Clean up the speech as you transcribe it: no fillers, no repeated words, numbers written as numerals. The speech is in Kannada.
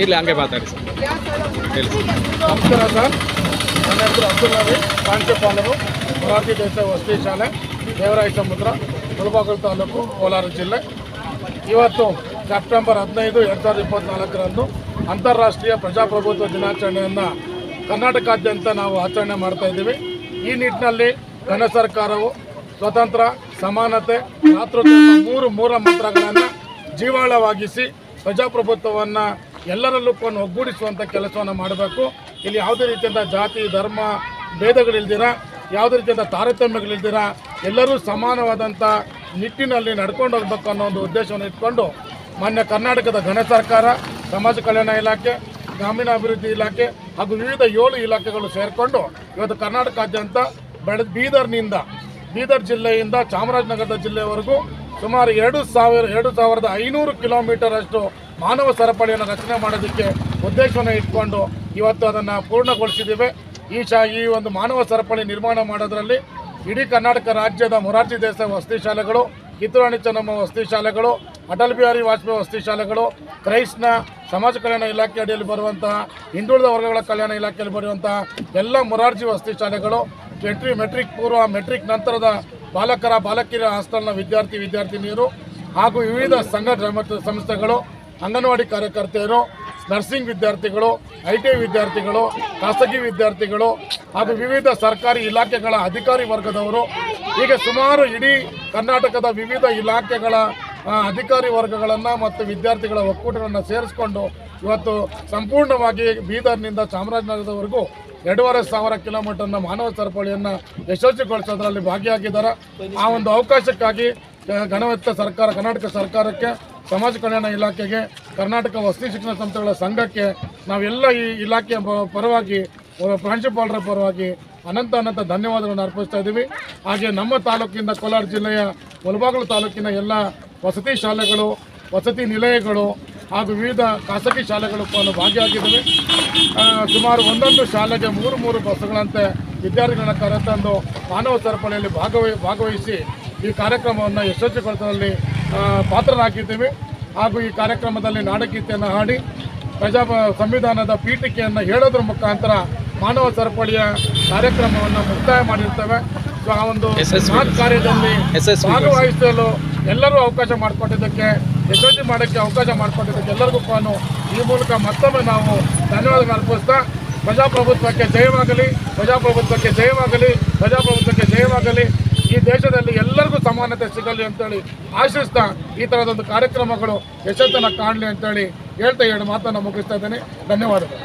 ಇಲ್ಲ ಹಂಗೆ ಮಾತಾಡಿ ಸರ್. ನಮಸ್ಕಾರ ಸರ್, ನನ್ನ ಹೆಸರು ಅಬ್ದುಲ್ ನಬಿ, ಪ್ರಾಂಶುಪಾಲರು, ಮೊರಾರ್ಜಿ ದೇಸಾಯಿ ವಸತಿ ಶಾಲೆ, ದೇವರಾಯ ಸಮುದ್ರ, ಮುಳಬಾಗಿಲು ತಾಲೂಕು, ಕೋಲಾರ ಜಿಲ್ಲೆ. ಇವತ್ತು ಸೆಪ್ಟೆಂಬರ್ 15, 2024ರಂದು ಅಂತಾರಾಷ್ಟ್ರೀಯ ಪ್ರಜಾಪ್ರಭುತ್ವ ದಿನಾಚರಣೆಯನ್ನು ಕರ್ನಾಟಕಾದ್ಯಂತ ನಾವು ಆಚರಣೆ ಮಾಡ್ತಾ ಇದ್ದೀವಿ. ಈ ನಿಟ್ಟಿನಲ್ಲಿ ಘನ ಸರ್ಕಾರವು ಸ್ವತಂತ್ರ, ಸಮಾನತೆ, ಮಾತೃತ್ವ ಮೂಲ ಮಂತ್ರಗಳನ್ನು ಜೀವಾಳವಾಗಿಸಿ ಪ್ರಜಾಪ್ರಭುತ್ವವನ್ನು ಎಲ್ಲರಲ್ಲೂ ಒಗ್ಗೂಡಿಸುವಂಥ ಕೆಲಸವನ್ನು ಮಾಡಬೇಕು. ಇಲ್ಲಿ ಯಾವುದೇ ರೀತಿಯಿಂದ ಜಾತಿ ಧರ್ಮ ಭೇದಗಳಿಲ್ದಿರ, ಯಾವುದೇ ರೀತಿಯಿಂದ ತಾರತಮ್ಯಗಳಿಲ್ದಿರ ಎಲ್ಲರೂ ಸಮಾನವಾದಂಥ ನಿಟ್ಟಿನಲ್ಲಿ ನಡ್ಕೊಂಡು ಹೋಗ್ಬೇಕು ಅನ್ನೋ ಒಂದು ಉದ್ದೇಶವನ್ನು ಇಟ್ಕೊಂಡು ಮಾನ್ಯ ಕರ್ನಾಟಕದ ಘನ ಸರ್ಕಾರ, ಸಮಾಜ ಕಲ್ಯಾಣ ಇಲಾಖೆ, ಗ್ರಾಮೀಣಾಭಿವೃದ್ಧಿ ಇಲಾಖೆ ಹಾಗೂ ವಿವಿಧ 7 ಇಲಾಖೆಗಳು ಸೇರಿಕೊಂಡು ಇವತ್ತು ಕರ್ನಾಟಕಾದ್ಯಂತ ಬೀದರ್ ಜಿಲ್ಲೆಯಿಂದ ಚಾಮರಾಜನಗರ ಜಿಲ್ಲೆಯವರೆಗೂ ಸುಮಾರು 2,500 ಕಿಲೋಮೀಟರ್ ಅಷ್ಟು ಮಾನವ ಸರಪಳಿಯನ್ನು ರಚನೆ ಮಾಡೋದಕ್ಕೆ ಉದ್ದೇಶವನ್ನು ಇಟ್ಕೊಂಡು ಇವತ್ತು ಅದನ್ನು ಪೂರ್ಣಗೊಳಿಸಿದ್ದೇವೆ. ಈ ಒಂದು ಮಾನವ ಸರಪಳಿ ನಿರ್ಮಾಣ ಮಾಡೋದರಲ್ಲಿ ಇಡೀ ಕರ್ನಾಟಕ ರಾಜ್ಯದ ಮೊರಾರ್ಜಿ ದೇಸಾಯಿ ವಸತಿ ಶಾಲೆಗಳು, ಕಿತ್ತೂರಾಣಿ ಚೆನ್ನಮ್ಮ ವಸತಿ ಶಾಲೆಗಳು, ಅಟಲ್ ಬಿಹಾರಿ ವಾಜಪೇಯಿ ವಸತಿ ಶಾಲೆಗಳು, ಕ್ರೈಸ್ಟ್ನ ಸಮಾಜ ಕಲ್ಯಾಣ ಇಲಾಖೆ ಅಡಿಯಲ್ಲಿ ಬರುವಂತಹ ಹಿಂದುಳಿದ ವರ್ಗಗಳ ಕಲ್ಯಾಣ ಇಲಾಖೆಯಲ್ಲಿ ಬರುವಂತಹ ಎಲ್ಲ ಮೊರಾರ್ಜಿ ವಸತಿ ಶಾಲೆಗಳು, ಮೆಟ್ರಿಕ್ ಪೂರ್ವ, ಮೆಟ್ರಿಕ್ ನಂತರದ ಬಾಲಕಿಯರ ಹಾಸ್ಟೆಲ್ನ ವಿದ್ಯಾರ್ಥಿನಿಯರು ಹಾಗೂ ವಿವಿಧ ಸಂಘ ಮತ್ತು ಸಂಸ್ಥೆಗಳು, ಅಂಗನವಾಡಿ ಕಾರ್ಯಕರ್ತೆಯರು, ನರ್ಸಿಂಗ್ ವಿದ್ಯಾರ್ಥಿಗಳು, ITI ವಿದ್ಯಾರ್ಥಿಗಳು, ಖಾಸಗಿ ವಿದ್ಯಾರ್ಥಿಗಳು ಹಾಗೂ ವಿವಿಧ ಸರ್ಕಾರಿ ಇಲಾಖೆಗಳ ಅಧಿಕಾರಿ ವರ್ಗದವರು, ಹೀಗೆ ಸುಮಾರು ಇಡೀ ಕರ್ನಾಟಕದ ವಿವಿಧ ಇಲಾಖೆಗಳ ಅಧಿಕಾರಿ ವರ್ಗಗಳನ್ನು ಮತ್ತು ವಿದ್ಯಾರ್ಥಿಗಳ ಒಕ್ಕೂಟಗಳನ್ನು ಸೇರಿಸಿಕೊಂಡು ಇವತ್ತು ಸಂಪೂರ್ಣವಾಗಿ ಬೀದರ್ನಿಂದ ಚಾಮರಾಜನಗರದವರೆಗೂ 2,500 ಕಿಲೋಮೀಟರ್ನ ಮಾನವ ಸರಪಳಿಯನ್ನು ಯಶಸ್ವಿಗೊಳಿಸೋದ್ರಲ್ಲಿ ಭಾಗಿಯಾಗಿದ್ದಾರೆ. ಆ ಒಂದು ಅವಕಾಶಕ್ಕಾಗಿ ಕರ್ನಾಟಕ ಸರ್ಕಾರಕ್ಕೆ, ಸಮಾಜ ಕಲ್ಯಾಣ ಇಲಾಖೆಗೆ, ಕರ್ನಾಟಕ ವಸತಿ ಶಿಕ್ಷಣ ಸಂಸ್ಥೆಗಳ ಸಂಘಕ್ಕೆ ನಾವೆಲ್ಲ ಈ ಇಲಾಖೆಯ ಪರವಾಗಿ, ಪ್ರಾಂಶುಪಾಲರ ಪರವಾಗಿ ಅನಂತ ಧನ್ಯವಾದಗಳನ್ನು ಅರ್ಪಿಸ್ತಾ ಇದ್ದೀವಿ. ಹಾಗೆ ನಮ್ಮ ತಾಲೂಕಿನ ಕೋಲಾರ ಜಿಲ್ಲೆಯ ಮುಳಬಾಗಿಲು ತಾಲೂಕಿನ ಎಲ್ಲ ವಸತಿ ಶಾಲೆಗಳು, ವಸತಿ ನಿಲಯಗಳು ಹಾಗೂ ವಿವಿಧ ಖಾಸಗಿ ಶಾಲೆಗಳು ಭಾಗಿಯಾಗಿದ್ದಾವೆ. ಸುಮಾರು ಒಂದೊಂದು ಶಾಲೆಗೆ 3 ಬಸ್ಸುಗಳಂತೆ ವಿದ್ಯಾರ್ಥಿಗಳನ್ನ ಕರೆತಂದು ಮಾನವ ಸರಪಳಿಯಲ್ಲಿ ಭಾಗವಹಿಸಿ ಈ ಕಾರ್ಯಕ್ರಮವನ್ನು ಯಶಸ್ವಿಗೊಳಿಸುವಲ್ಲಿ ಪಾತ್ರರಾಗಿದ್ದೀವಿ. ಹಾಗೂ ಈ ಕಾರ್ಯಕ್ರಮದಲ್ಲಿ ನಾಡಗೀತೆಯನ್ನು ಹಾಡಿ ಸಂವಿಧಾನದ ಪೀಠಿಕೆಯನ್ನು ಹೇಳೋದ್ರ ಮುಖಾಂತರ ಮಾನವ ಸರಪಳಿಯ ಕಾರ್ಯಕ್ರಮವನ್ನು ಮುಕ್ತಾಯ ಮಾಡಿರ್ತೇವೆ. ಸೊ ಆ ಒಂದು ಕಾರ್ಯದಲ್ಲಿ ಭಾಗವಹಿಸಲು ಎಲ್ಲರೂ ಅವಕಾಶ ಮಾಡಿಕೊಟ್ಟಿದ್ದಕ್ಕೆ, ಯಶಸ್ವಿ ಮಾಡೋಕ್ಕೆ ಅವಕಾಶ ಮಾಡಿಕೊಟ್ಟಿದ್ದಕ್ಕೆ ಎಲ್ಲರಿಗೂ ಈ ಮೂಲಕ ಮತ್ತೊಮ್ಮೆ ನಾವು ಧನ್ಯವಾದಗಳು ಅರ್ಪಿಸ್ತಾ, ಪ್ರಜಾಪ್ರಭುತ್ವಕ್ಕೆ ಜಯವಾಗಲಿ, ಪ್ರಜಾಪ್ರಭುತ್ವಕ್ಕೆ ಜಯವಾಗಲಿ, ಪ್ರಜಾಪ್ರಭುತ್ವಕ್ಕೆ ಜಯವಾಗಲಿ, ಈ ದೇಶದಲ್ಲಿ ಎಲ್ಲರಿಗೂ ಸಮಾನತೆ ಸಿಗಲಿ ಅಂತೇಳಿ ಆಶಿಸ್ತಾ ಈ ಥರದೊಂದು ಕಾರ್ಯಕ್ರಮಗಳು ಯಶಸ್ಸನ್ನು ಕಾಣಲಿ ಅಂತೇಳಿ ಹೇಳ್ತಾ ಮಾತನ್ನು ಮುಗಿಸ್ತಾ ಇದ್ದೇನೆ. ಧನ್ಯವಾದಗಳು.